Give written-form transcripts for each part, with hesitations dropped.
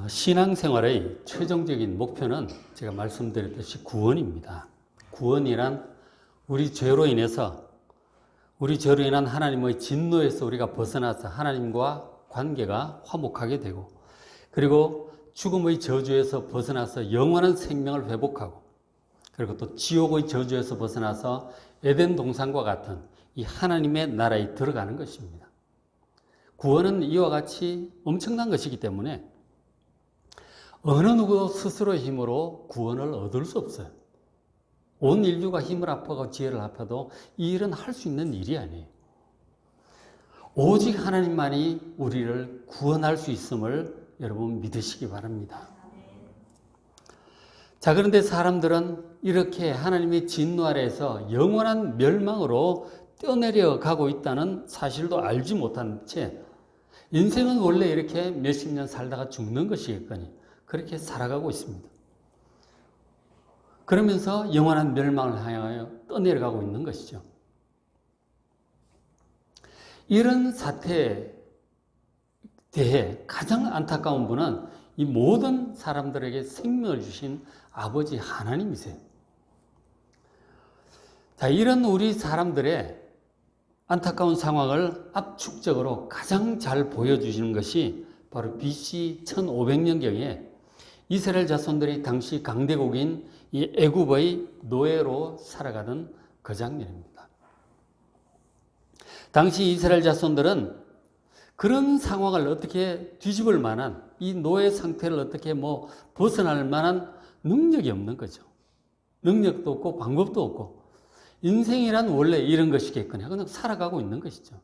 신앙생활의 최종적인 목표는 제가 말씀드렸듯이 구원입니다. 구원이란 우리 죄로 인한 하나님의 진노에서 우리가 벗어나서 하나님과 관계가 화목하게 되고, 그리고 죽음의 저주에서 벗어나서 영원한 생명을 회복하고, 그리고 또 지옥의 저주에서 벗어나서 에덴 동산과 같은 이 하나님의 나라에 들어가는 것입니다. 구원은 이와 같이 엄청난 것이기 때문에 어느 누구 스스로의 힘으로 구원을 얻을 수 없어요. 온 인류가 힘을 합하고 지혜를 합해도 이 일은 할 수 있는 일이 아니에요. 오직 하나님만이 우리를 구원할 수 있음을 여러분 믿으시기 바랍니다. 자, 그런데 사람들은 이렇게 하나님의 진노 아래에서 영원한 멸망으로 뛰어내려 가고 있다는 사실도 알지 못한 채 인생은 원래 이렇게 몇십 년 살다가 죽는 것이겠거니 그렇게 살아가고 있습니다. 그러면서 영원한 멸망을 향하여 떠내려가고 있는 것이죠. 이런 사태에 대해 가장 안타까운 분은 이 모든 사람들에게 생명을 주신 아버지 하나님이세요. 자, 이런 우리 사람들의 안타까운 상황을 압축적으로 가장 잘 보여주시는 것이 바로 BC 1500년경에 이스라엘 자손들이 당시 강대국인 이 애굽의 노예로 살아가던 그 장면입니다. 당시 이스라엘 자손들은 그런 상황을 어떻게 뒤집을 만한 이 노예 상태를 어떻게 벗어날 만한 능력이 없는 거죠. 능력도 없고 방법도 없고 인생이란 원래 이런 것이겠거니 그냥 살아가고 있는 것이죠.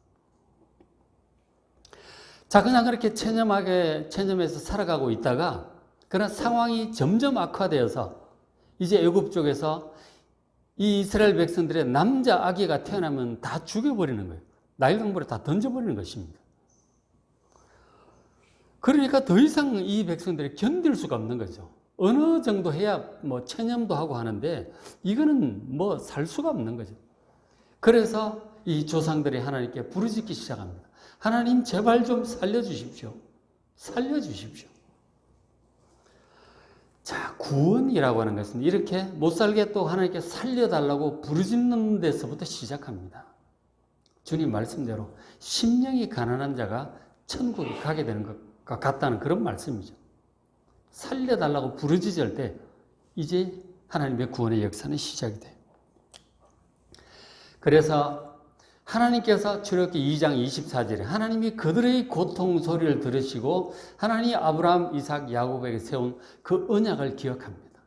자, 그냥 그렇게 체념해서 살아가고 있다가 그러나 상황이 점점 악화되어서 이제 애굽 쪽에서 이 이스라엘 백성들의 남자 아기가 태어나면 다 죽여버리는 거예요. 나일강물에 다 던져버리는 것입니다. 그러니까 더 이상 이 백성들이 견딜 수가 없는 거죠. 어느 정도 해야 체념도 하고 하는데 이거는 살 수가 없는 거죠. 그래서 이 조상들이 하나님께 부르짖기 시작합니다. 하나님 제발 좀 살려주십시오. 살려주십시오. 자, 구원이라고 하는 것은 이렇게 못 살게 또 하나님께 살려달라고 부르짖는 데서부터 시작합니다. 주님 말씀대로 심령이 가난한 자가 천국에 가게 되는 것과 같다는 그런 말씀이죠. 살려달라고 부르짖을 때 이제 하나님의 구원의 역사는 시작이 돼요. 그래서 하나님께서 출애굽기 2장 24절에 하나님이 그들의 고통 소리를 들으시고 하나님이 아브라함, 이삭, 야곱에게 세운 그 언약을 기억합니다.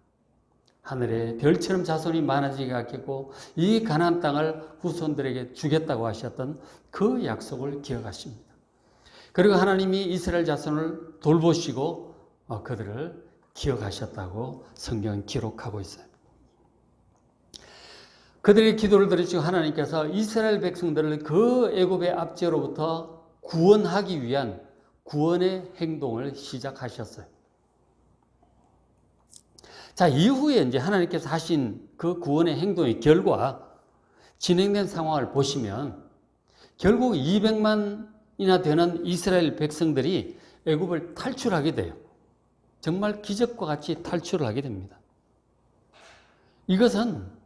하늘에 별처럼 자손이 많아지게 하겠고 이 가나안 땅을 후손들에게 주겠다고 하셨던 그 약속을 기억하십니다. 그리고 하나님이 이스라엘 자손을 돌보시고 그들을 기억하셨다고 성경은 기록하고 있어요. 그들의 기도를 들으시고 하나님께서 이스라엘 백성들을 그 애굽의 압제로부터 구원하기 위한 구원의 행동을 시작하셨어요. 자, 이후에 이제 하나님께서 하신 그 구원의 행동의 결과 진행된 상황을 보시면 결국 200만이나 되는 이스라엘 백성들이 애굽을 탈출하게 돼요. 정말 기적과 같이 탈출을 하게 됩니다. 이것은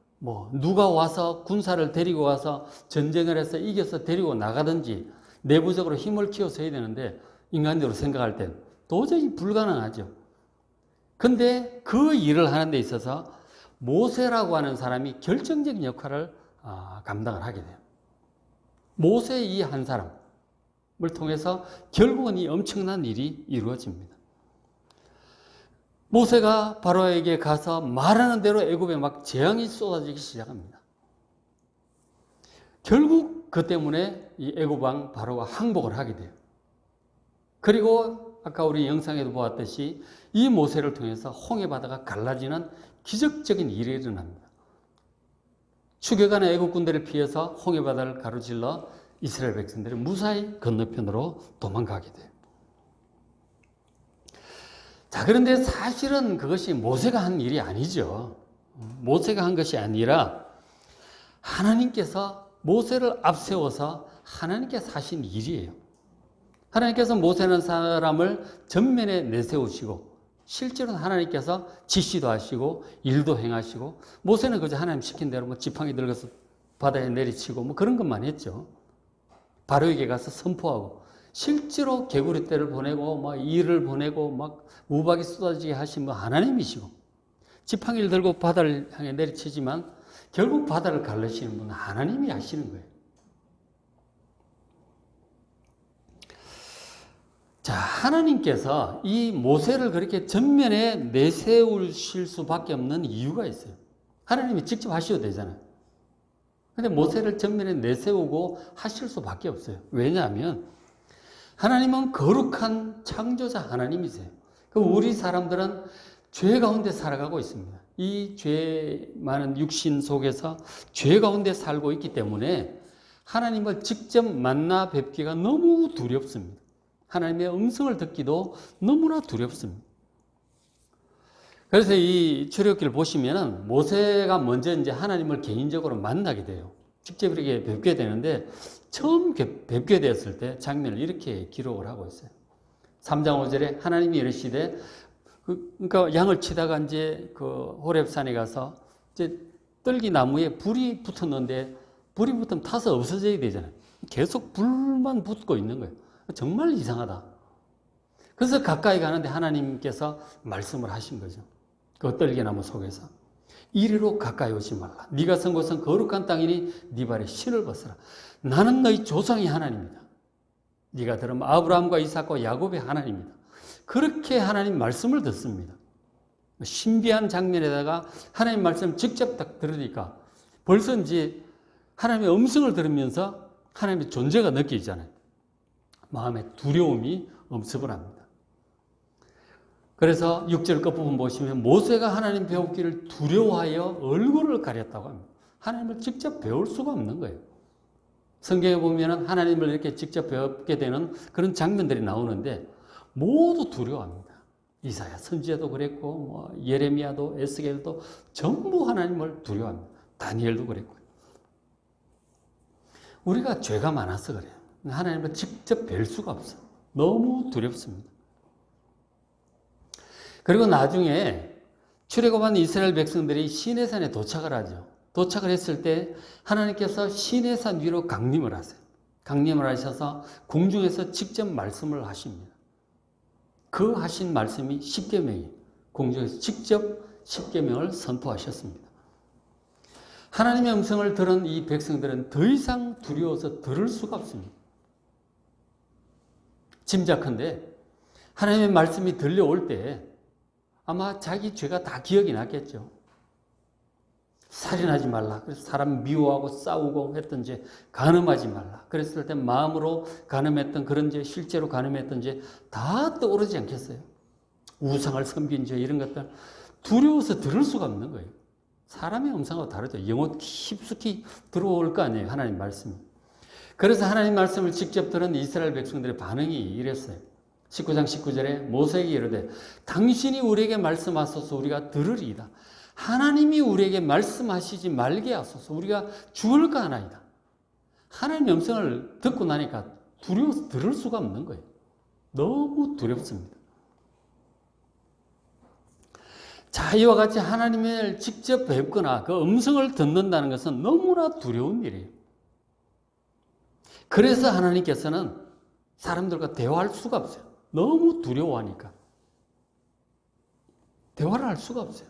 누가 와서 군사를 데리고 와서 전쟁을 해서 이겨서 데리고 나가든지 내부적으로 힘을 키워서 해야 되는데 인간적으로 생각할 땐 도저히 불가능하죠. 근데 그 일을 하는 데 있어서 모세라고 하는 사람이 결정적인 역할을 감당을 하게 돼요. 모세 이 한 사람을 통해서 결국은 이 엄청난 일이 이루어집니다. 모세가 바로에게 가서 말하는 대로 애굽에 막 재앙이 쏟아지기 시작합니다. 결국 그 때문에 이 애굽 왕 바로가 항복을 하게 돼요. 그리고 아까 우리 영상에도 보았듯이 이 모세를 통해서 홍해 바다가 갈라지는 기적적인 일이 일어납니다. 추격하는 애굽 군대를 피해서 홍해 바다를 가로질러 이스라엘 백성들이 무사히 건너편으로 도망가게 돼요. 자, 그런데 사실은 그것이 모세가 한 일이 아니죠. 모세가 한 것이 아니라 하나님께서 모세를 앞세워서 하나님께서 하신 일이에요. 하나님께서 모세라는 사람을 전면에 내세우시고 실제로는 하나님께서 지시도 하시고 일도 행하시고 모세는 그저 하나님 시킨 대로 뭐 지팡이 들고서 바다에 내리치고 뭐 그런 것만 했죠. 바로에게 가서 선포하고 실제로 개구리 떼를 보내고 막 이를 보내고 막 우박이 쏟아지게 하신 분 하나님이시고 지팡이를 들고 바다를 향해 내리치지만 결국 바다를 갈르시는 분은 하나님이 하시는 거예요. 자, 하나님께서 이 모세를 그렇게 전면에 내세우실 수밖에 없는 이유가 있어요. 하나님이 직접 하셔도 되잖아요. 근데 모세를 전면에 내세우고 하실 수밖에 없어요. 왜냐하면 하나님은 거룩한 창조자 하나님이세요. 우리 사람들은 죄 가운데 살아가고 있습니다. 이 죄 많은 육신 속에서 죄 가운데 살고 있기 때문에 하나님을 직접 만나 뵙기가 너무 두렵습니다. 하나님의 음성을 듣기도 너무나 두렵습니다. 그래서 이 출애굽기를 보시면은 모세가 먼저 이제 하나님을 개인적으로 만나게 돼요. 직접 이렇게 뵙게 되는데 처음 뵙게 되었을 때 장면을 이렇게 기록을 하고 있어요. 3장 5절에 하나님이 이르시되 그러니까 양을 치다가 이제 그 호렙산에 가서 이제 떨기 나무에 불이 붙었는데 불이 붙으면 타서 없어져야 되잖아요. 계속 불만 붙고 있는 거예요. 정말 이상하다. 그래서 가까이 가는데 하나님께서 말씀을 하신 거죠. 그 떨기나무 속에서 이리로 가까이 오지 말라. 네가 선 곳은 거룩한 땅이니 네 발에 신을 벗어라. 나는 너희 조상의 하나님이다. 네가 들으면 아브라함과 이삭과 야곱의 하나님이다. 그렇게 하나님 말씀을 듣습니다. 신비한 장면에다가 하나님 말씀 직접 딱 들으니까 벌써 이제 하나님의 음성을 들으면서 하나님의 존재가 느껴지잖아요. 마음에 두려움이 엄습을 합니다. 그래서 6절 끝부분 보시면 모세가 하나님 배우기를 두려워하여 얼굴을 가렸다고 합니다. 하나님을 직접 배울 수가 없는 거예요. 성경에 보면 하나님을 이렇게 직접 배우게 되는 그런 장면들이 나오는데 모두 두려워합니다. 이사야 선지자도 그랬고 뭐 예레미야도 에스겔도 전부 하나님을 두려워합니다. 다니엘도 그랬고요. 우리가 죄가 많아서 그래요. 하나님을 직접 뵐 수가 없어요. 너무 두렵습니다. 그리고 나중에 출애굽한 이스라엘 백성들이 시내산에 도착을 하죠. 도착을 했을 때 하나님께서 시내산 위로 강림을 하세요. 강림을 하셔서 공중에서 직접 말씀을 하십니다. 그 하신 말씀이 십계명이에요. 공중에서 직접 십계명을 선포하셨습니다. 하나님의 음성을 들은 이 백성들은 더 이상 두려워서 들을 수가 없습니다. 짐작컨대 하나님의 말씀이 들려올 때 아마 자기 죄가 다 기억이 났겠죠. 살인하지 말라. 그래서 사람 미워하고 싸우고 했던 죄, 간음하지 말라. 그랬을 때 마음으로 간음했던 그런 죄, 실제로 간음했던 죄 다 떠오르지 않겠어요? 우상을 섬긴 죄 이런 것들 두려워서 들을 수가 없는 거예요. 사람의 음성하고 다르죠. 영혼 깊숙이 들어올 거 아니에요. 하나님 말씀이. 그래서 하나님 말씀을 직접 들은 이스라엘 백성들의 반응이 이랬어요. 19장 19절에 모세에게 이르되 당신이 우리에게 말씀하소서 우리가 들으리이다. 하나님이 우리에게 말씀하시지 말게 하소서 우리가 죽을까 하나이다. 하나님의 음성을 듣고 나니까 두려워서 들을 수가 없는 거예요. 너무 두렵습니다. 자, 이와 같이 하나님을 직접 뵙거나 그 음성을 듣는다는 것은 너무나 두려운 일이에요. 그래서 하나님께서는 사람들과 대화할 수가 없어요. 너무 두려워하니까. 대화를 할 수가 없어요.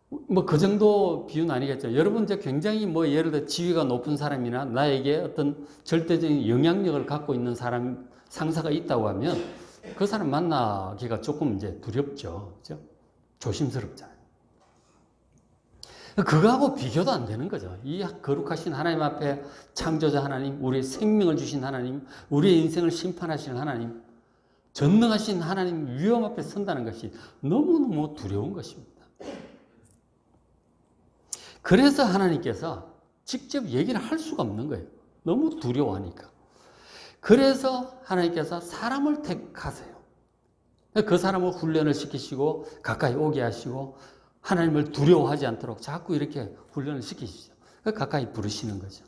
뭐 그 정도 비유는 아니겠죠. 여러분 이제 굉장히 뭐 예를 들어 지위가 높은 사람이나 나에게 어떤 절대적인 영향력을 갖고 있는 사람, 상사가 있다고 하면 그 사람 만나기가 조금 이제 두렵죠. 그죠? 조심스럽잖아요. 그거하고 비교도 안 되는 거죠. 이 거룩하신 하나님 앞에 창조자 하나님, 우리의 생명을 주신 하나님, 우리의 인생을 심판하시는 하나님, 전능하신 하나님 위험 앞에 선다는 것이 너무너무 두려운 것입니다. 그래서 하나님께서 직접 얘기를 할 수가 없는 거예요. 너무 두려워하니까. 그래서 하나님께서 사람을 택하세요. 그 사람을 훈련을 시키시고 가까이 오게 하시고 하나님을 두려워하지 않도록 자꾸 이렇게 훈련을 시키시죠. 가까이 부르시는 거죠.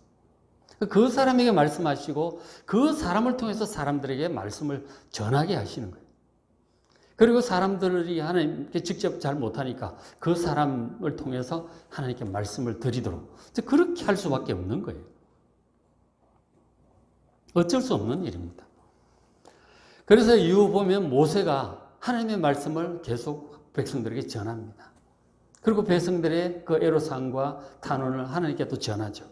그 사람에게 말씀하시고 그 사람을 통해서 사람들에게 말씀을 전하게 하시는 거예요. 그리고 사람들이 하나님께 직접 잘 못하니까 그 사람을 통해서 하나님께 말씀을 드리도록 그렇게 할 수밖에 없는 거예요. 어쩔 수 없는 일입니다. 그래서 이후 보면 모세가 하나님의 말씀을 계속 백성들에게 전합니다. 그리고 백성들의 그 애로사항과 탄원을 하나님께 또 전하죠.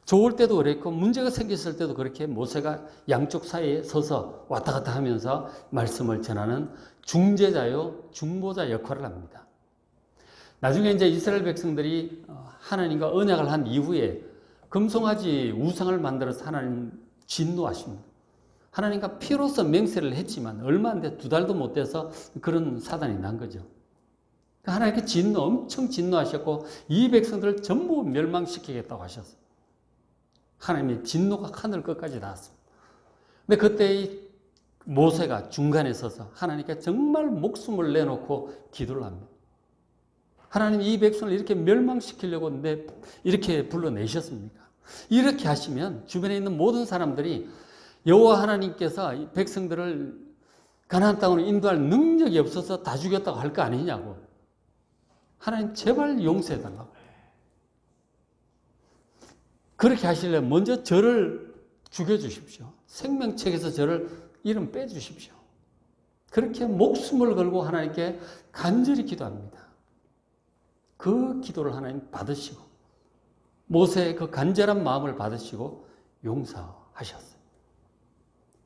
좋을 때도 그랬고 문제가 생겼을 때도 그렇게 모세가 양쪽 사이에 서서 왔다 갔다 하면서 말씀을 전하는 중재자요 중보자 역할을 합니다. 나중에 이제 이스라엘 백성들이 하나님과 언약을 한 이후에 금송아지 우상을 만들어서 하나님 진노하십니다. 하나님과 피로서 맹세를 했지만 얼마 안 돼 2달도 못 돼서 그런 사단이 난 거죠. 하나님께 엄청 진노하셨고 이 백성들을 전부 멸망시키겠다고 하셨어요. 하나님의 진노가 하늘 끝까지 닿았습니다. 근데 그때 이 모세가 중간에 서서 하나님께 정말 목숨을 내놓고 기도를 합니다. 하나님 이 백성을 이렇게 멸망시키려고 이렇게 불러내셨습니까? 이렇게 하시면 주변에 있는 모든 사람들이 여호와 하나님께서 백성들을 가나안 땅으로 인도할 능력이 없어서 다 죽였다고 할 거 아니냐고. 하나님 제발 용서해달라고. 그렇게 하시려면 먼저 저를 죽여주십시오. 생명책에서 저를 이름 빼주십시오. 그렇게 목숨을 걸고 하나님께 간절히 기도합니다. 그 기도를 하나님 받으시고 모세의 그 간절한 마음을 받으시고 용서하셨어요.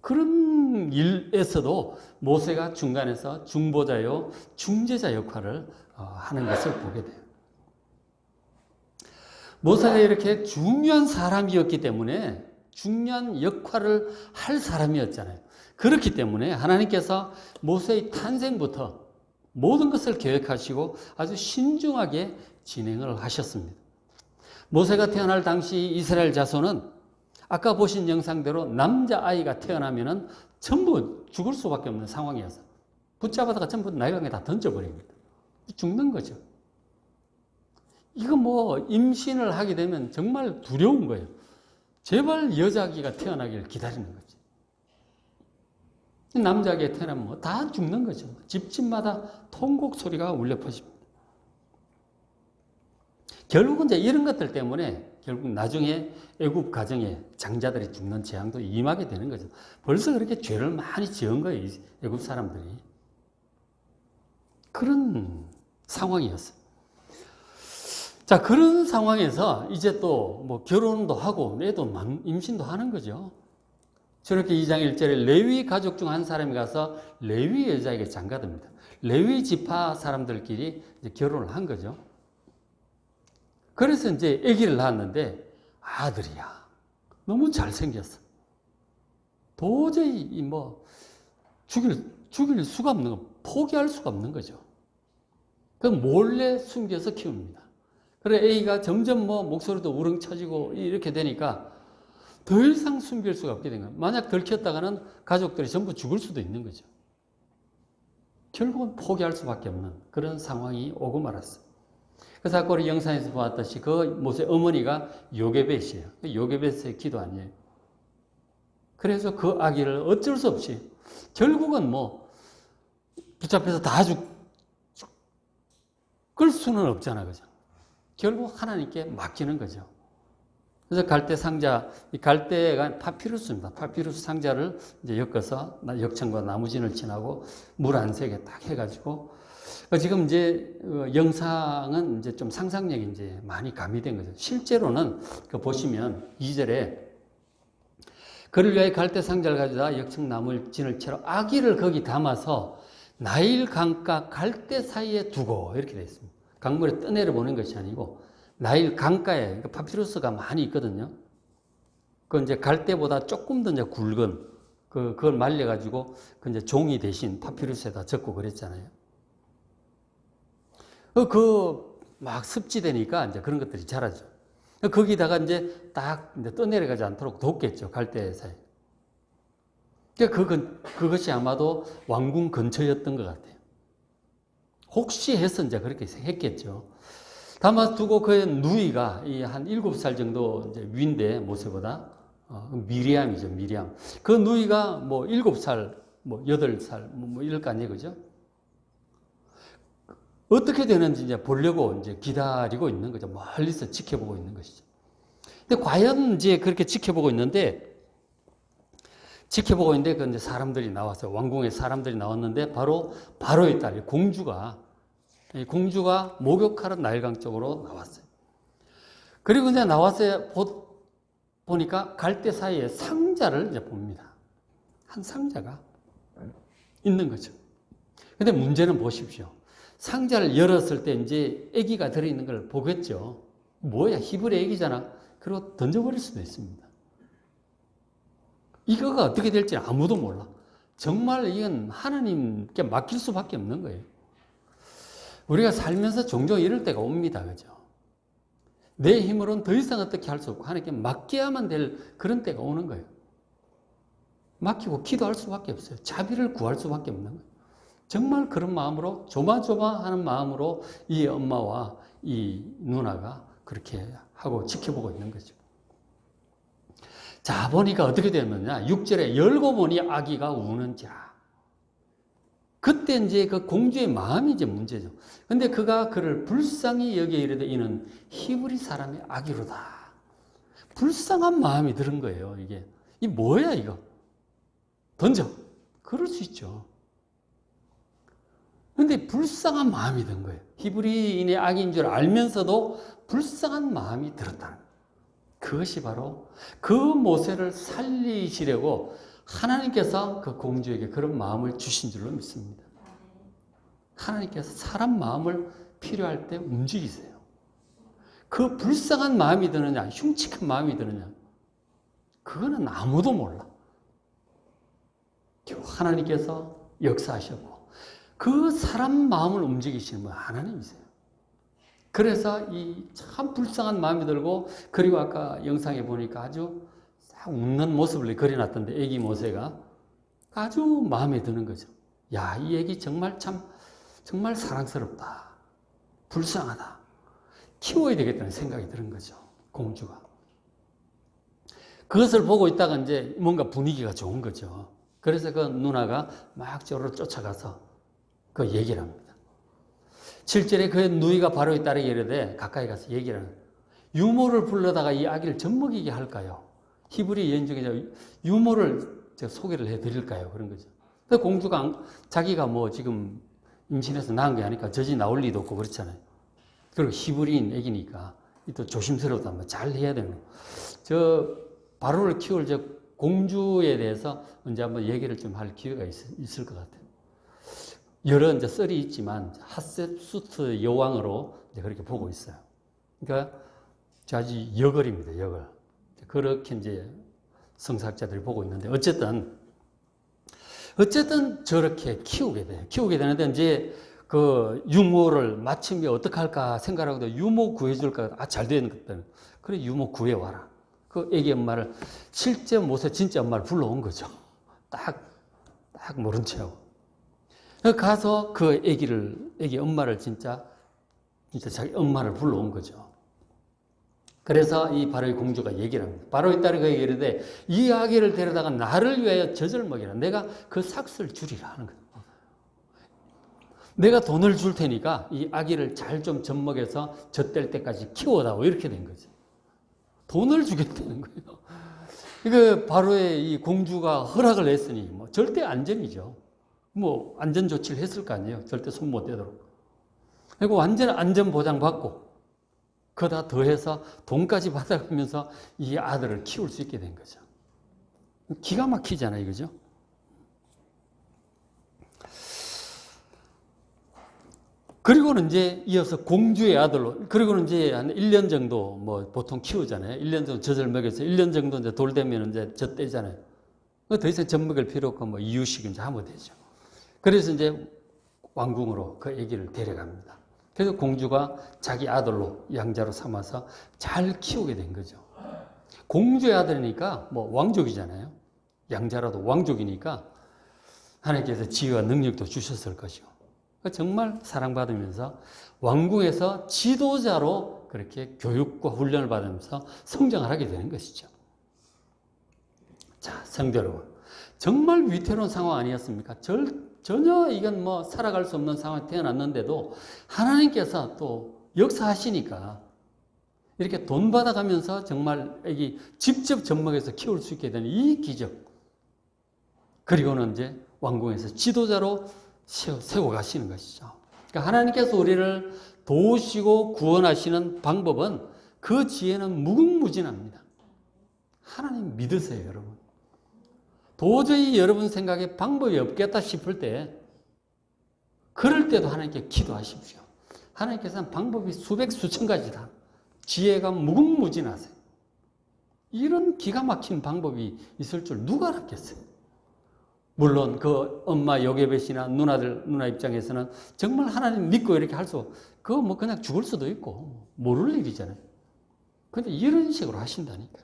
그런 일에서도 모세가 중간에서 중보자요 중재자 역할을 하는 것을 보게 돼요. 모세가 이렇게 중요한 사람이었기 때문에 중요한 역할을 할 사람이었잖아요. 그렇기 때문에 하나님께서 모세의 탄생부터 모든 것을 계획하시고 아주 신중하게 진행을 하셨습니다. 모세가 태어날 당시 이스라엘 자손은 아까 보신 영상대로 남자아이가 태어나면 전부 죽을 수밖에 없는 상황이었어요. 붙잡아다가 전부 나일강에 다 던져버립니다. 죽는 거죠. 이거 임신을 하게 되면 정말 두려운 거예요. 제발 여자아기가 태어나길 기다리는 거지. 남자아기가 태어나면 다 죽는 거죠. 집집마다 통곡 소리가 울려 퍼집니다. 결국은 이제 이런 것들 때문에 결국 나중에 애굽 가정에 장자들이 죽는 재앙도 임하게 되는 거죠. 벌써 그렇게 죄를 많이 지은 거예요. 애굽 사람들이. 그런 상황이었어요. 자, 그런 상황에서 이제 또 결혼도 하고 애도 임신도 하는 거죠. 저렇게 2장 1절에 레위 가족 중 한 사람이 가서 레위 여자에게 장가듭니다. 레위 지파 사람들끼리 이제 결혼을 한 거죠. 그래서 이제 아기를 낳았는데 아들이야. 너무 잘생겼어. 도저히 죽일 수가 없는 거, 포기할 수가 없는 거죠. 그럼 몰래 숨겨서 키웁니다. 그래 A가 점점 목소리도 우렁차지고 이렇게 되니까 더 이상 숨길 수가 없게 된 거예요. 만약 들켰다가는 가족들이 전부 죽을 수도 있는 거죠. 결국은 포기할 수밖에 없는 그런 상황이 오고 말았어요. 그래서 아까 우리 영상에서 보았듯이 그 모세 어머니가 요게벳이에요. 요게벳의 기도 아니에요. 그래서 그 아기를 어쩔 수 없이 결국은 붙잡혀서 다 끌 수는 없잖아, 그죠? 결국 하나님께 맡기는 거죠. 그래서 갈대 상자, 이 갈대가 파피루스입니다. 파피루스 상자를 이제 엮어서 역청과 나무진을 칠하고 물 안색에 딱 해가지고 지금 이제 영상은 이제 좀 상상력이 이제 많이 가미된 거죠. 실제로는 보시면 2절에 그를 위하여 갈대 상자를 가져다 역청 나무진을 채로 아기를 거기 담아서 나일 강가 갈대 사이에 두고 이렇게 되어 있습니다. 강물에 떠내려 보는 것이 아니고 나일 강가에 파피루스가 많이 있거든요. 그 이제 갈대보다 조금 더 이제 굵은 그걸 말려가지고 그 이제 종이 대신 파피루스에다 적고 그랬잖아요. 막 습지되니까 이제 그런 것들이 자라죠. 거기다가 이제 딱 이제 떠내려가지 않도록 돕겠죠. 갈대 사이. 그것이 아마도 왕궁 근처였던 것 같아요. 혹시 해서 이제 그렇게 했겠죠. 담아두고 그의 누이가 한 7살 정도 이제 위인데 모세보다 미리암이죠, 미리암. 그 누이가 뭐 7살, 뭐 8살, 뭐 이럴 거 아니에요, 그죠? 어떻게 되는지 이제 보려고 이제 기다리고 있는 거죠. 멀리서 지켜보고 있는 것이죠. 근데 과연 이제 그렇게 지켜보고 있는데, 그 이제 사람들이 나왔어요. 왕궁에 사람들이 나왔는데, 바로의 딸, 공주가 목욕하러 나일강 쪽으로 나왔어요. 그리고 이제 나와서 보니까 갈대 사이에 상자를 이제 봅니다. 한 상자가 있는 거죠. 근데 문제는 보십시오. 상자를 열었을 때 이제 아기가 들어있는 걸 보겠죠. 뭐야, 히브리 아기잖아. 그리고 던져버릴 수도 있습니다. 이거가 어떻게 될지 아무도 몰라. 정말 이건 하나님께 맡길 수밖에 없는 거예요. 우리가 살면서 종종 이럴 때가 옵니다. 그죠? 내 힘으로는 더 이상 어떻게 할 수 없고 하나님께 맡겨야만 될 그런 때가 오는 거예요. 맡기고 기도할 수밖에 없어요. 자비를 구할 수밖에 없는 거예요. 정말 그런 마음으로 조마조마하는 마음으로 이 엄마와 이 누나가 그렇게 하고 지켜보고 있는 거죠. 자, 보니까 어떻게 되느냐. 6절에 열고 보니 아기가 우는지라. 그때 이제 그 공주의 마음이 이제 문제죠. 근데 그가 그를 불쌍히 여기에 이르되 이는 히브리 사람의 아기로다. 불쌍한 마음이 들은 거예요, 이게. 이 뭐야, 이거? 던져. 그럴 수 있죠. 근데 불쌍한 마음이 든 거예요. 히브리인의 아기인 줄 알면서도 불쌍한 마음이 들었다는 거예요. 그것이 바로 그 모세를 살리시려고 하나님께서 그 공주에게 그런 마음을 주신 줄로 믿습니다. 하나님께서 사람 마음을 필요할 때 움직이세요. 그 불쌍한 마음이 드느냐, 흉측한 마음이 드느냐, 그거는 아무도 몰라. 하나님께서 역사하셨고 그 사람 마음을 움직이시는 분 하나님이세요. 그래서 이 참 불쌍한 마음이 들고, 그리고 아까 영상에 보니까 아주 싹 웃는 모습을 그려놨던데, 애기 모세가 아주 마음에 드는 거죠. 야, 이 애기 정말 사랑스럽다. 불쌍하다. 키워야 되겠다는 생각이 드는 거죠. 공주가. 그것을 보고 있다가 이제 뭔가 분위기가 좋은 거죠. 그래서 그 누나가 막 저로 쫓아가서 그 얘기를 합니다. 7절에 그의 누이가 바로에 따르게 이르되 가까이 가서 얘기를 하는, 유모를 불러다가 이 아기를 젖먹이게 할까요? 히브리 여인 중에 유모를 제가 소개를 해드릴까요? 그런 거죠. 그 공주가 자기가 뭐 지금 임신해서 낳은 게 아니까 젖이 나올 리도 없고 그렇잖아요. 그리고 히브리인 애기니까 또 조심스러워도 한번 잘 해야 되는 거예요. 저 바로를 키울 저 공주에 대해서 언제 한번 얘기를 좀 할 기회가 있을 것 같아요. 여러 이제 썰이 있지만 핫셋수트 여왕으로 이제 그렇게 보고 있어요. 그러니까 아주 여걸입니다, 여걸. 그렇게 이제 성사학자들이 보고 있는데 어쨌든 저렇게 키우게 돼요. 키우게 되는데 이제 그 유모를 마침에 어떻게 할까 생각하고도 유모 구해줄까? 잘 되는 것들. 그래, 유모 구해와라. 그 애기 엄마를, 실제 모세 진짜 엄마를 불러온 거죠. 딱 모른 채하고. 가서 그 애기 엄마를 진짜 자기 엄마를 불러온 거죠. 그래서 이 바로의 공주가 얘기를 합니다. 바로의 딸이 그에게 이르되 이 아기를 데려다가 나를 위하여 젖을 먹이라. 내가 그 삭슬 주리라 하는 거예요. 내가 돈을 줄 테니까 이 아기를 잘 좀 젖먹여서 젖될 때까지 키워다오. 이렇게 된 거죠. 돈을 주겠다는 거예요. 이거 바로의 이 공주가 허락을 했으니 뭐 절대 안전이죠. 뭐 안전 조치를 했을 거 아니에요. 절대 손 못 대도록. 그리고 완전 안전 보장 받고 그다 더해서 돈까지 받아가면서 이 아들을 키울 수 있게 된 거죠. 기가 막히잖아요, 그죠? 그리고는 이제 이어서 공주의 아들로, 그리고는 이제 한 1년 정도 뭐 보통 키우잖아요. 1년 정도 젖을 먹여서 1년 정도 이제 돌 되면 이제 젖 떼잖아요. 더 이상 젖 먹일 필요 없고 뭐 이유식 이제 하면 되죠. 그래서 이제 왕궁으로 그 아기를 데려갑니다. 그래서 공주가 자기 아들로 양자로 삼아서 잘 키우게 된 거죠. 공주의 아들이니까 뭐 왕족이잖아요. 양자라도 왕족이니까 하나님께서 지혜와 능력도 주셨을 것이고. 정말 사랑받으면서 왕궁에서 지도자로 그렇게 교육과 훈련을 받으면서 성장을 하게 되는 것이죠. 자, 성도 여러분, 정말 위태로운 상황 아니었습니까? 전혀 이건 뭐 살아갈 수 없는 상황에 태어났는데도 하나님께서 또 역사하시니까 이렇게 돈 받아가면서 정말 애기 직접 젖먹여서 키울 수 있게 되는 이 기적. 그리고는 이제 왕궁에서 지도자로 세워 가시는 것이죠. 그러니까 하나님께서 우리를 도우시고 구원하시는 방법은 그 지혜는 무궁무진합니다. 하나님 믿으세요, 여러분. 도저히 여러분 생각에 방법이 없겠다 싶을 때, 그럴 때도 하나님께 기도하십시오. 하나님께서는 방법이 수백, 수천 가지다. 지혜가 무궁무진하세요. 이런 기가 막힌 방법이 있을 줄 누가 알았겠어요? 물론 그 엄마 요게벳이나 누나 입장에서는 정말 하나님 믿고 이렇게 할 수, 그거 뭐 그냥 죽을 수도 있고 모를 일이잖아요. 근데 이런 식으로 하신다니까.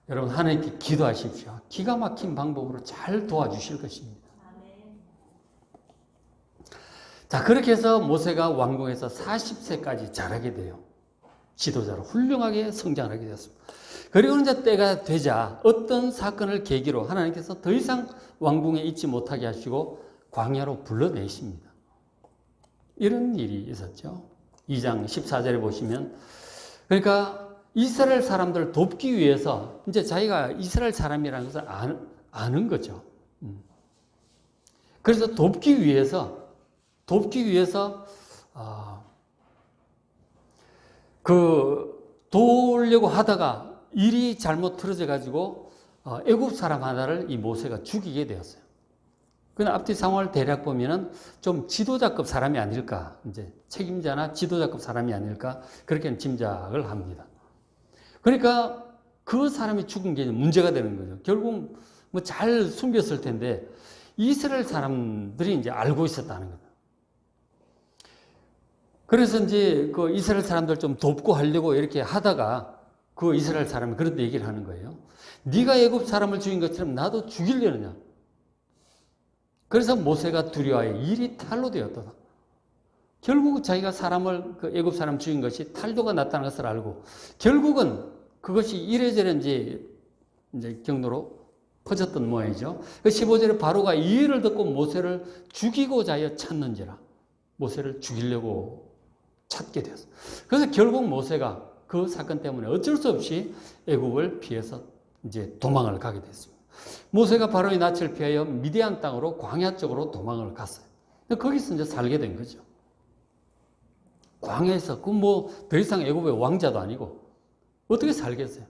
여러분 하나님께 기도하십시오. 기가 막힌 방법으로 잘 도와주실 것입니다. 자, 그렇게 해서 모세가 왕궁에서 40세까지 자라게 돼요. 지도자로 훌륭하게 성장하게 되었습니다. 그리고 이제 때가 되자 어떤 사건을 계기로 하나님께서 더 이상 왕궁에 있지 못하게 하시고 광야로 불러내십니다. 이런 일이 있었죠. 2장 14절에 보시면, 그러니까 이스라엘 사람들을 돕기 위해서 이제 자기가 이스라엘 사람이라는 것을 아는 거죠. 그래서 돕기 위해서 도우려고 하다가 일이 잘못 틀어져 가지고 애굽 사람 하나를 이 모세가 죽이게 되었어요. 그 앞뒤 상황을 대략 보면은 좀 지도자급 사람이 아닐까, 이제 책임자나 지도자급 사람이 아닐까 그렇게 짐작을 합니다. 그러니까 그 사람이 죽은 게 문제가 되는 거죠. 결국 뭐 잘 숨겼을 텐데 이스라엘 사람들이 이제 알고 있었다는 거죠. 그래서 이제 그 이스라엘 사람들 좀 돕고 하려고 이렇게 하다가 그 이스라엘 사람이 그런 얘기를 하는 거예요. 네가 애굽 사람을 죽인 것처럼 나도 죽이려느냐. 그래서 모세가 두려워하여 일이 탈로 되었다. 결국 자기가 사람을 그 애굽 사람 죽인 것이 탈도가 났다는 것을 알고 결국은 그것이 이래저래 이제 경로로 퍼졌던 모양이죠. 15절에 바로가 이 일을 듣고 모세를 죽이고자 하여 찾는지라. 모세를 죽이려고 찾게 되었어요. 그래서 결국 모세가 그 사건 때문에 어쩔 수 없이 애굽을 피해서 이제 도망을 가게 됐습니다. 모세가 바로의 낯을 피하여 미디안 땅으로 광야 쪽으로 도망을 갔어요. 거기서 이제 살게 된 거죠. 광야에서 그 뭐 더 이상 애굽의 왕자도 아니고 어떻게 살겠어요?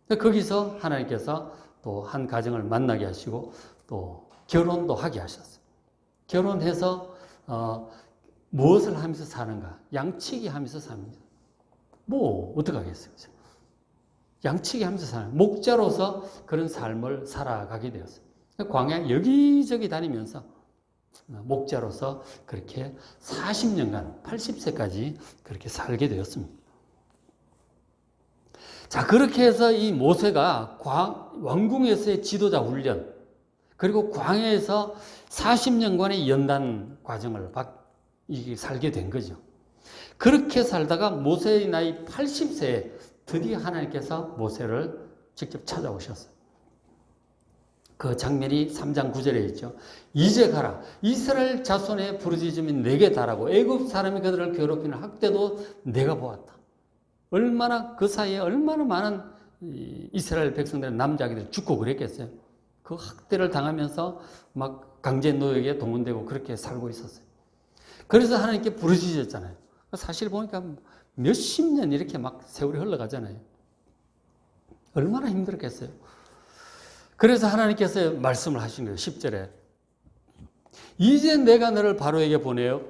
거기서 하나님께서 또 한 가정을 만나게 하시고 또 결혼도 하게 하셨어요. 결혼해서 무엇을 하면서 사는가? 양치기 하면서 삽니다. 뭐 어떻게 하겠어요? 양치기 하면서 사는 목자로서 그런 삶을 살아가게 되었어요. 광야 여기저기 다니면서 목자로서 그렇게 40년간 80세까지 그렇게 살게 되었습니다. 자, 그렇게 해서 이 모세가 왕궁에서의 지도자 훈련, 그리고 광야에서 40년간의 연단 과정을 살게 된 거죠. 그렇게 살다가 모세의 나이 80세에 드디어 하나님께서 모세를 직접 찾아오셨어요. 그 장면이 3장 9절에 있죠. 이제 가라. 이스라엘 자손의 부르짖음이 내게 달하고 애굽 사람이 그들을 괴롭히는 학대도 내가 보았다. 얼마나 그 사이에 얼마나 많은 이스라엘 백성들의 남자아기들이 죽고 그랬겠어요. 그 학대를 당하면서 막 강제 노역에 동원되고 그렇게 살고 있었어요. 그래서 하나님께 부르짖었잖아요. 사실 보니까 몇십 년 이렇게 막 세월이 흘러가잖아요. 얼마나 힘들었겠어요. 그래서 하나님께서 말씀을 하신 거예요. 10절에 이제 내가 너를 바로에게 보내어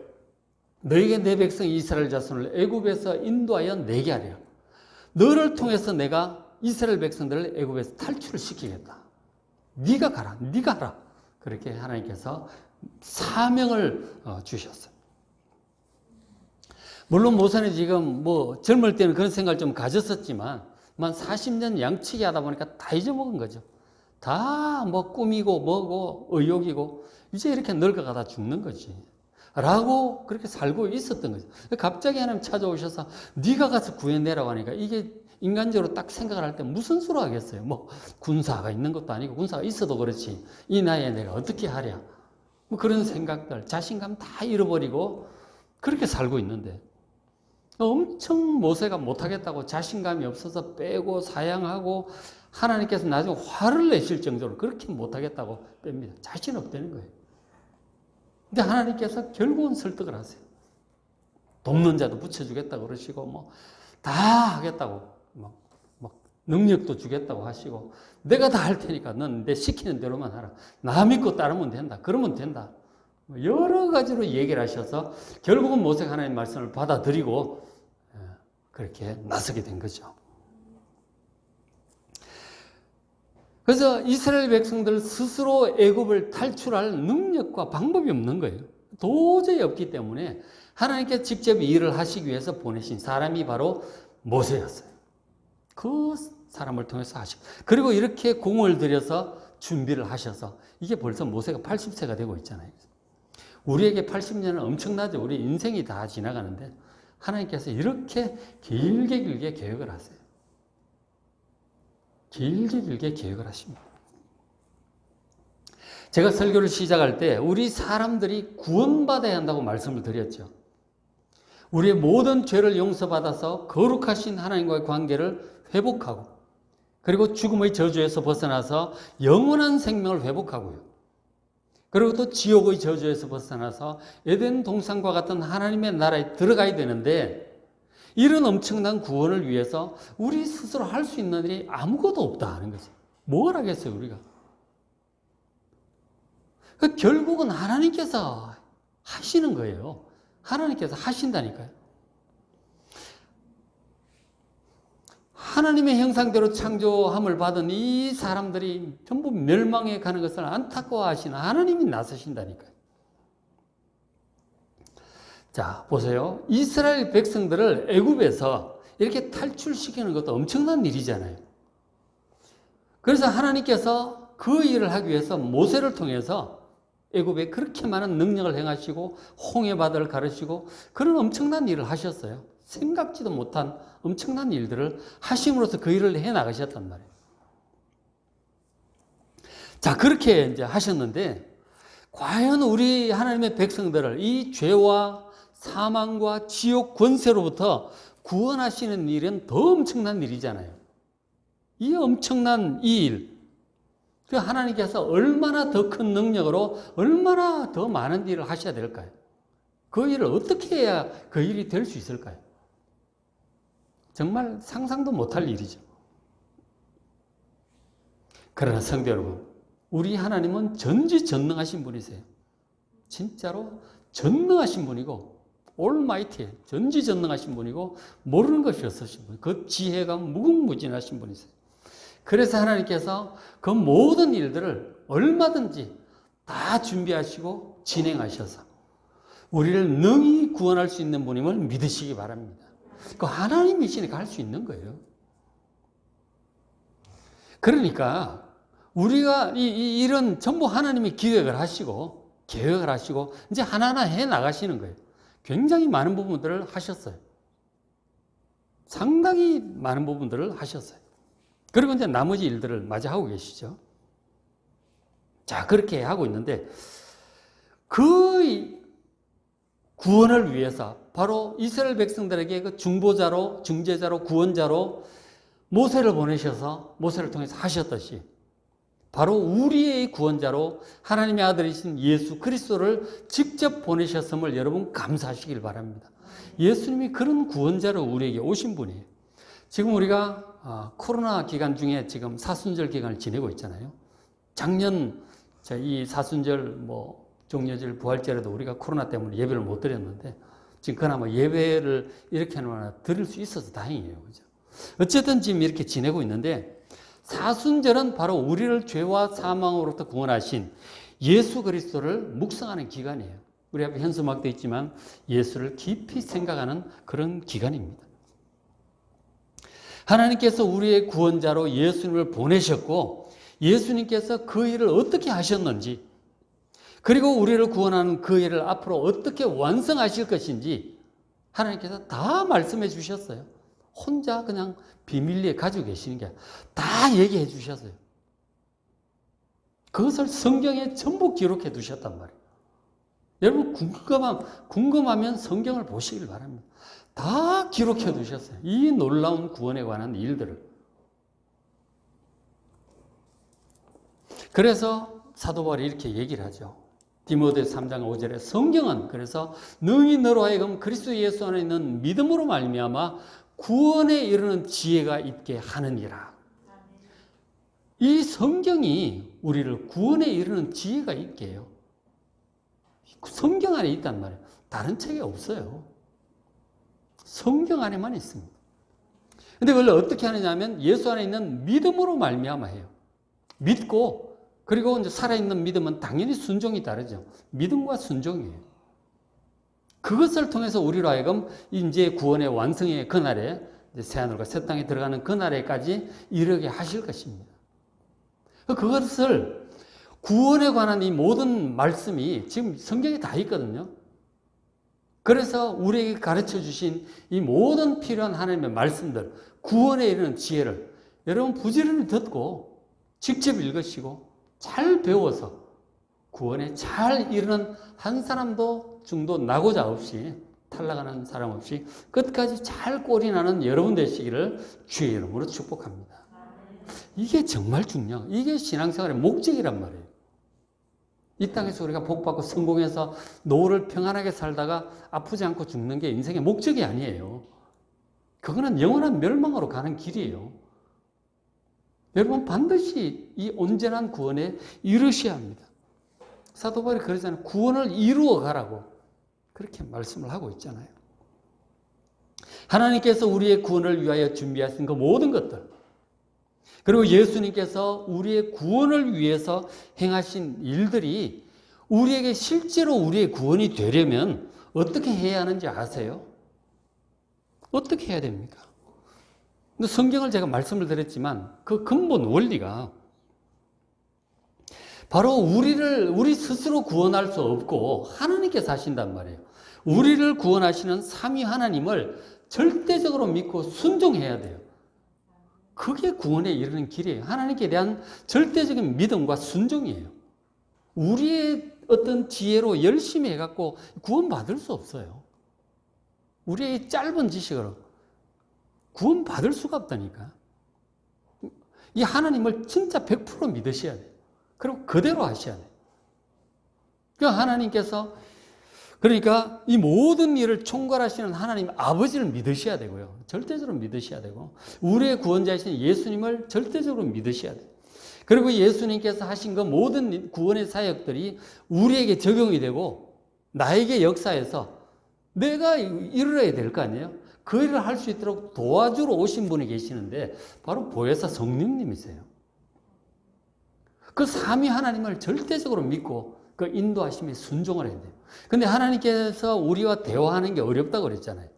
너에게 내 백성 이스라엘 자손을 애굽에서 인도하여 내게 하리라. 너를 통해서 내가 이스라엘 백성들을 애굽에서 탈출을 시키겠다. 네가 가라. 네가 하라. 그렇게 하나님께서 사명을 주셨어요. 물론 모세는 지금 뭐 젊을 때는 그런 생각을 좀 가졌었지만 40년 양치기 하다 보니까 다 잊어먹은 거죠. 다 뭐 꿈이고 뭐고 의욕이고 이제 이렇게 늙어가다 죽는 거지. 라고 그렇게 살고 있었던 거죠. 갑자기 하나님 찾아오셔서 네가 가서 구해내라고 하니까 이게 인간적으로 딱 생각을 할 때 무슨 수로 하겠어요. 뭐 군사가 있는 것도 아니고 군사가 있어도 그렇지 이 나이에 내가 어떻게 하랴. 뭐 그런 생각들, 자신감 다 잃어버리고 그렇게 살고 있는데 엄청 모세가 못하겠다고 자신감이 없어서 빼고 사양하고 하나님께서 나중에 화를 내실 정도로 그렇게 못하겠다고 뺍니다. 자신 없다는 거예요. 근데 하나님께서 결국은 설득을 하세요. 돕는 자도 붙여주겠다고 그러시고 뭐 다 하겠다고 막 능력도 주겠다고 하시고 내가 다 할 테니까 넌 내 시키는 대로만 하라. 나 믿고 따르면 된다. 그러면 된다. 여러 가지로 얘기를 하셔서 결국은 모세가 하나님의 말씀을 받아들이고 그렇게 나서게 된 거죠. 그래서 이스라엘 백성들 스스로 애굽을 탈출할 능력과 방법이 없는 거예요. 도저히 없기 때문에 하나님께 직접 일을 하시기 위해서 보내신 사람이 바로 모세였어요. 그 사람을 통해서 하시고 그리고 이렇게 공을 들여서 준비를 하셔서 이게 벌써 모세가 80세가 되고 있잖아요. 우리에게 80년은 엄청나죠. 우리 인생이 다 지나가는데 하나님께서 이렇게 길게 계획을 하세요. 길게 계획을 하십니다. 제가 설교를 시작할 때 우리 사람들이 구원받아야 한다고 말씀을 드렸죠. 우리의 모든 죄를 용서받아서 거룩하신 하나님과의 관계를 회복하고 그리고 죽음의 저주에서 벗어나서 영원한 생명을 회복하고요. 그리고 또 지옥의 저주에서 벗어나서 에덴 동산과 같은 하나님의 나라에 들어가야 되는데 이런 엄청난 구원을 위해서 우리 스스로 할 수 있는 일이 아무것도 없다 하는 거죠. 뭘 하겠어요 우리가. 결국은 하나님께서 하시는 거예요. 하나님께서 하신다니까요. 하나님의 형상대로 창조함을 받은 이 사람들이 전부 멸망해 가는 것을 안타까워하시는 하나님이 나서신다니까요. 자, 보세요. 이스라엘 백성들을 애굽에서 이렇게 탈출시키는 것도 엄청난 일이잖아요. 그래서 하나님께서 그 일을 하기 위해서 모세를 통해서 애굽에 그렇게 많은 능력을 행하시고 홍해바다를 가르치고 그런 엄청난 일을 하셨어요. 생각지도 못한 엄청난 일들을 하심으로써 그 일을 해 나가셨단 말이에요. 자, 그렇게 이제 하셨는데 과연 우리 하나님의 백성들을 이 죄와 사망과 지옥 권세로부터 구원하시는 일은 더 엄청난 일이잖아요. 이 엄청난 이 일, 그 하나님께서 얼마나 더 큰 능력으로 얼마나 더 많은 일을 하셔야 될까요? 그 일을 어떻게 해야 그 일이 될 수 있을까요? 정말 상상도 못할 일이죠. 그러나 성도 여러분, 우리 하나님은 전지전능하신 분이세요. 진짜로 전능하신 분이고 올마이티, 전지전능하신 분이고 모르는 것이 없으신 분, 그 지혜가 무궁무진하신 분이세요. 그래서 하나님께서 그 모든 일들을 얼마든지 다 준비하시고 진행하셔서 우리를 능히 구원할 수 있는 분임을 믿으시기 바랍니다. 그 하나님이시니까 할 수 있는 거예요. 그러니까 우리가 이런 전부 하나님이 기획을 하시고 계획을 하시고 이제 하나하나 해 나가시는 거예요. 굉장히 많은 부분들을 하셨어요. 상당히 많은 부분들을 하셨어요. 그리고 이제 나머지 일들을 마저 하고 계시죠. 자, 그렇게 하고 있는데 그 구원을 위해서 바로 이스라엘 백성들에게 그 중보자로, 중재자로, 구원자로 모세를 보내셔서 모세를 통해서 하셨듯이 바로 우리의 구원자로 하나님의 아들이신 예수 그리스도를 직접 보내셨음을 여러분 감사하시길 바랍니다. 예수님이 그런 구원자로 우리에게 오신 분이에요. 지금 우리가 코로나 기간 중에 지금 사순절 기간을 지내고 있잖아요. 작년 이 사순절 종려절 부활절에도 우리가 코로나 때문에 예배를 못 드렸는데 지금 그나마 예배를 이렇게 하나 드릴 수 있어서 다행이에요. 그죠? 어쨌든 지금 이렇게 지내고 있는데 사순절은 바로 우리를 죄와 사망으로부터 구원하신 예수 그리스도를 묵상하는 기간이에요. 우리 앞에 현수막도 있지만 예수를 깊이 생각하는 그런 기간입니다. 하나님께서 우리의 구원자로 예수님을 보내셨고 예수님께서 그 일을 어떻게 하셨는지 그리고 우리를 구원하는 그 일을 앞으로 어떻게 완성하실 것인지 하나님께서 다 말씀해 주셨어요. 혼자 그냥 비밀리에 가지고 계시는 게 다 얘기해 주셨어요. 그것을 성경에 전부 기록해 두셨단 말이에요. 여러분 궁금하면 성경을 보시길 바랍니다. 다 기록해 두셨어요. 이 놀라운 구원에 관한 일들을. 그래서 사도 바울이 이렇게 얘기를 하죠. 디모데후서 3장 5절에 성경은 그래서 능히 너로 하여금 그리스도 예수 안에 있는 믿음으로 말미암아 구원에 이르는 지혜가 있게 하느니라. 이 성경이 우리를 구원에 이르는 지혜가 있게 해요. 성경 안에 있단 말이에요. 다른 책에 없어요. 성경 안에만 있습니다. 근데 원래 어떻게 하느냐면 예수 안에 있는 믿음으로 말미암아 해요. 믿고 그리고 이제 살아있는 믿음은 당연히 순종이 다르죠. 믿음과 순종이에요. 그것을 통해서 우리로 하여금 이제 구원의 완성의 그날에 새하늘과 새 땅에 들어가는 그날에까지 이르게 하실 것입니다. 그것을 구원에 관한 이 모든 말씀이 지금 성경에 다 있거든요. 그래서 우리에게 가르쳐 주신 이 모든 필요한 하나님의 말씀들, 구원에 이르는 지혜를 여러분 부지런히 듣고 직접 읽으시고 잘 배워서 구원에 잘 이르는 한 사람도 중도 나고자 없이 탈락하는 사람 없이 끝까지 잘 꼴이 나는 여러분 되시기를 주의 이름으로 축복합니다. 이게 정말 중요한, 이게 신앙생활의 목적이란 말이에요. 이 땅에서 우리가 복받고 성공해서 노후를 평안하게 살다가 아프지 않고 죽는 게 인생의 목적이 아니에요. 그거는 영원한 멸망으로 가는 길이에요. 여러분 반드시 이 온전한 구원에 이르셔야 합니다. 사도 바울이 그러잖아요. 구원을 이루어 가라고 그렇게 말씀을 하고 있잖아요. 하나님께서 우리의 구원을 위하여 준비하신 그 모든 것들, 그리고 예수님께서 우리의 구원을 위해서 행하신 일들이 우리에게 실제로 우리의 구원이 되려면 어떻게 해야 하는지 아세요? 어떻게 해야 됩니까? 근데 성경을 제가 말씀을 드렸지만 그 근본 원리가 바로 우리 스스로 구원할 수 없고 하나님께서 하신단 말이에요. 우리를 구원하시는 삼위 하나님을 절대적으로 믿고 순종해야 돼요. 그게 구원에 이르는 길이에요. 하나님께 대한 절대적인 믿음과 순종이에요. 우리의 어떤 지혜로 열심히 해갖고 구원받을 수 없어요. 우리의 짧은 지식으로 구원받을 수가 없다니까. 이 하나님을 진짜 100% 믿으셔야 돼요. 그리고 그대로 하셔야 돼요. 그러니까 하나님께서 그러니까 이 모든 일을 총괄하시는 하나님 아버지를 믿으셔야 되고요. 절대적으로 믿으셔야 되고 우리의 구원자이신 예수님을 절대적으로 믿으셔야 돼요. 그리고 예수님께서 하신 그 모든 구원의 사역들이 우리에게 적용이 되고 나에게 역사해서 내가 이루어야 될 거 아니에요? 그 일을 할 수 있도록 도와주러 오신 분이 계시는데 바로 보혜사 성령님이세요. 그 삼위 하나님을 절대적으로 믿고 그 인도하심에 순종을 해야 돼요. 근데 하나님께서 우리와 대화하는 게 어렵다고 그랬잖아요.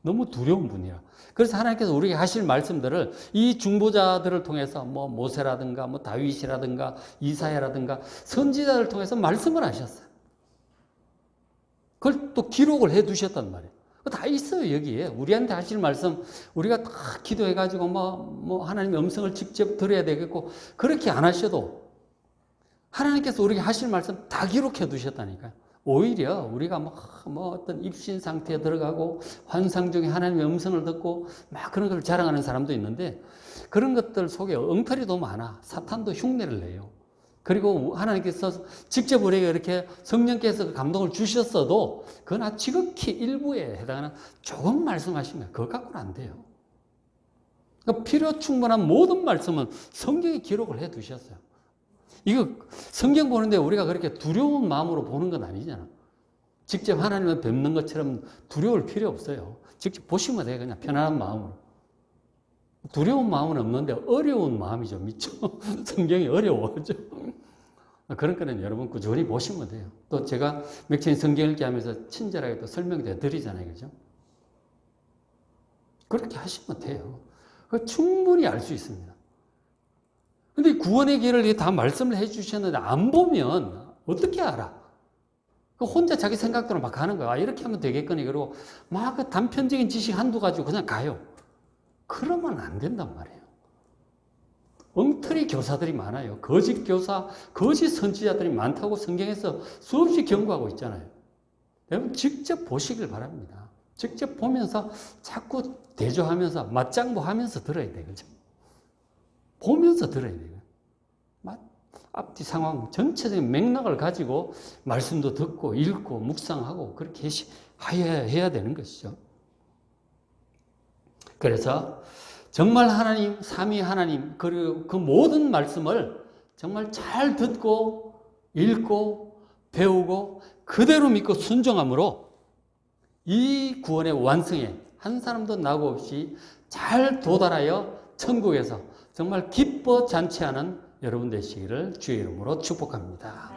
너무 두려운 분이라. 그래서 하나님께서 우리에게 하실 말씀들을 이 중보자들을 통해서 뭐 모세라든가 뭐 다윗이라든가 이사야라든가 선지자들을 통해서 말씀을 하셨어요. 그걸 또 기록을 해 두셨단 말이에요. 다 있어요, 여기에. 우리한테 하실 말씀, 우리가 다 기도해가지고 뭐 하나님의 음성을 직접 들어야 되겠고, 그렇게 안 하셔도 하나님께서 우리에게 하실 말씀 다 기록해 두셨다니까요. 오히려 우리가 뭐 어떤 입신 상태에 들어가고 환상 중에 하나님의 음성을 듣고 막 그런 걸 자랑하는 사람도 있는데 그런 것들 속에 엉터리도 많아. 사탄도 흉내를 내요. 그리고 하나님께서 직접 우리에게 이렇게 성령께서 감동을 주셨어도 그러나 지극히 일부에 해당하는 조금 말씀하신 거예요. 그것 갖고는 안 돼요. 그러니까 필요 충분한 모든 말씀은 성경에 기록을 해 두셨어요. 이거 성경 보는데 우리가 그렇게 두려운 마음으로 보는 건 아니잖아. 직접 하나님을 뵙는 것처럼 두려울 필요 없어요. 직접 보시면 돼요. 그냥 편안한 마음으로. 두려운 마음은 없는데 어려운 마음이 좀 있죠. 성경이 어려워죠. 그런 거는 여러분 꾸준히 보시면 돼요. 또 제가 맥체인 성경 읽기 하면서 친절하게 또 설명해 드리잖아요. 그죠? 그렇게 하시면 돼요. 충분히 알 수 있습니다. 근데 구원의 길을 다 말씀을 해 주셨는데 안 보면 어떻게 알아? 혼자 자기 생각대로 막 하는 거야. 이렇게 하면 되겠거니. 그리고 막 그 단편적인 지식 한두 가지고 그냥 가요. 그러면 안 된단 말이에요. 엉터리 교사들이 많아요. 거짓 교사, 거짓 선지자들이 많다고 성경에서 수없이 경고하고 있잖아요. 여러분 직접 보시길 바랍니다. 직접 보면서 자꾸 대조하면서 맞장구하면서 들어야 돼요. 그죠? 보면서 들어야 돼요. 앞뒤 상황 전체적인 맥락을 가지고 말씀도 듣고 읽고 묵상하고 그렇게 해야 되는 것이죠. 그래서 정말 하나님, 삼위 하나님, 그리고 그 모든 말씀을 정말 잘 듣고 읽고 배우고 그대로 믿고 순종함으로 이 구원의 완성에 한 사람도 낙오 없이 잘 도달하여 천국에서 정말 기뻐 잔치하는 여러분 되시기를 주의 이름으로 축복합니다.